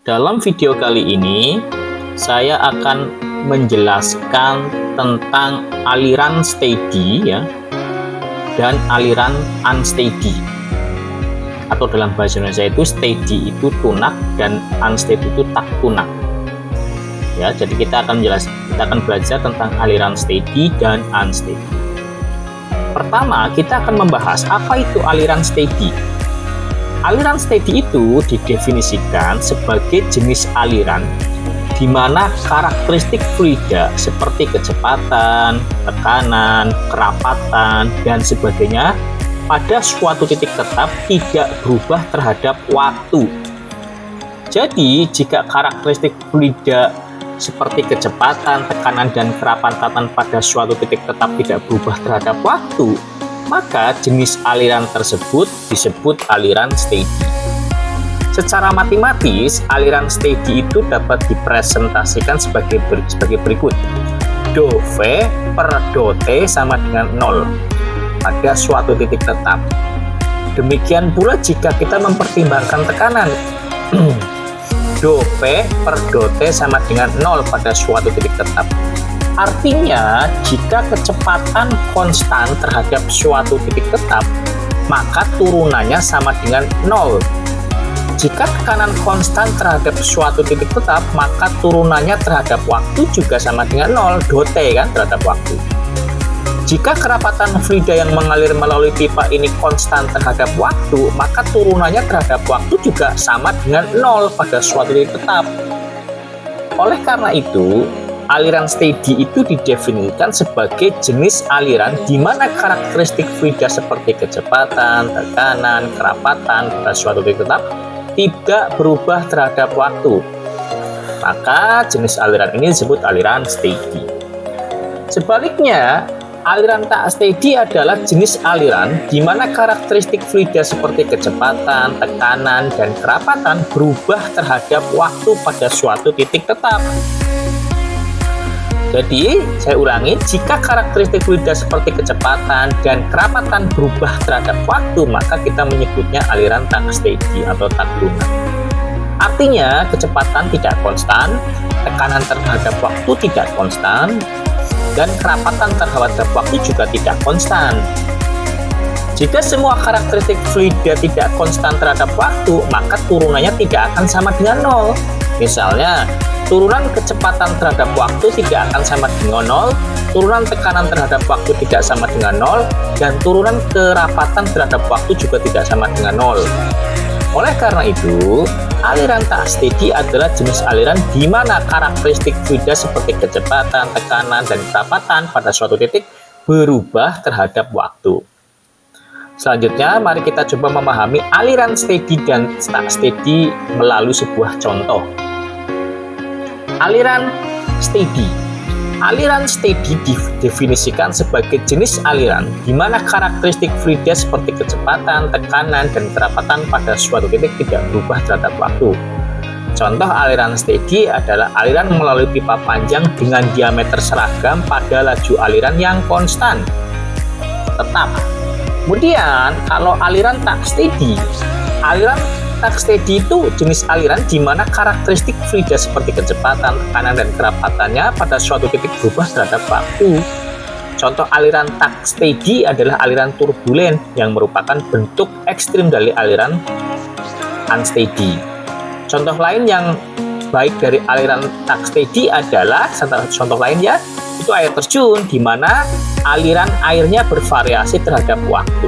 Dalam video kali ini, saya akan menjelaskan tentang aliran steady ya, dan aliran unsteady. Atau dalam bahasa Indonesia itu steady itu tunak dan unsteady itu tak tunak. Ya, jadi kita akan belajar tentang aliran steady dan unsteady. Pertama, kita akan membahas apa itu aliran steady. Aliran steady itu didefinisikan sebagai jenis aliran di mana karakteristik fluida seperti kecepatan, tekanan, kerapatan, dan sebagainya pada suatu titik tetap tidak berubah terhadap waktu. Jadi, jika karakteristik fluida seperti kecepatan, tekanan, dan kerapatan pada suatu titik tetap tidak berubah terhadap waktu, maka jenis aliran tersebut disebut aliran steady. Secara matematis, aliran steady itu dapat dipresentasikan sebagai berikut. Do V per do T sama dengan 0 pada suatu titik tetap. Demikian pula jika kita mempertimbangkan tekanan. Do V per do T sama dengan 0 pada suatu titik tetap. Artinya, jika kecepatan konstan terhadap suatu titik tetap, maka turunannya sama dengan 0. Jika tekanan konstan terhadap suatu titik tetap, maka turunannya terhadap waktu juga sama dengan 0, do T kan, terhadap waktu. Jika kerapatan fluida yang mengalir melalui pipa ini konstan terhadap waktu, maka turunannya terhadap waktu juga sama dengan 0 pada suatu titik tetap. Oleh karena itu, aliran steady itu didefinisikan sebagai jenis aliran di mana karakteristik fluida seperti kecepatan, tekanan, kerapatan pada suatu titik tetap tidak berubah terhadap waktu. Maka jenis aliran ini disebut aliran steady. Sebaliknya, aliran tak steady adalah jenis aliran di mana karakteristik fluida seperti kecepatan, tekanan, dan kerapatan berubah terhadap waktu pada suatu titik tetap. Jadi, saya ulangi, jika karakteristik fluida seperti kecepatan dan kerapatan berubah terhadap waktu, maka kita menyebutnya aliran tak steady atau tak lunak. Artinya, kecepatan tidak konstan, tekanan terhadap waktu tidak konstan, dan kerapatan terhadap waktu juga tidak konstan. Jika semua karakteristik fluida tidak konstan terhadap waktu, maka turunannya tidak akan sama dengan 0. Misalnya, turunan kecepatan terhadap waktu tidak akan sama dengan 0, turunan tekanan terhadap waktu tidak sama dengan 0, dan turunan kerapatan terhadap waktu juga tidak sama dengan 0. Oleh karena itu, aliran tak steady adalah jenis aliran di mana karakteristik fluida seperti kecepatan, tekanan, dan kerapatan pada suatu titik berubah terhadap waktu. Selanjutnya, mari kita coba memahami aliran steady dan tak steady melalui sebuah contoh. Aliran steady. Aliran steady didefinisikan sebagai jenis aliran di mana karakteristik fluida seperti kecepatan, tekanan, dan kerapatan pada suatu titik tidak berubah terhadap waktu. Contoh aliran steady adalah aliran melalui pipa panjang dengan diameter seragam pada laju aliran yang konstan, tetap. Kemudian, kalau aliran tak steady, aliran tak steady itu jenis aliran di mana karakteristik fluida seperti kecepatan, tekanan, dan kerapatannya pada suatu titik berubah terhadap waktu. Contoh aliran tak steady adalah aliran turbulen yang merupakan bentuk ekstrim dari aliran unsteady. Contoh lain yang baik dari aliran tak steady adalah, contoh lain ya, itu air terjun di mana aliran airnya bervariasi terhadap waktu.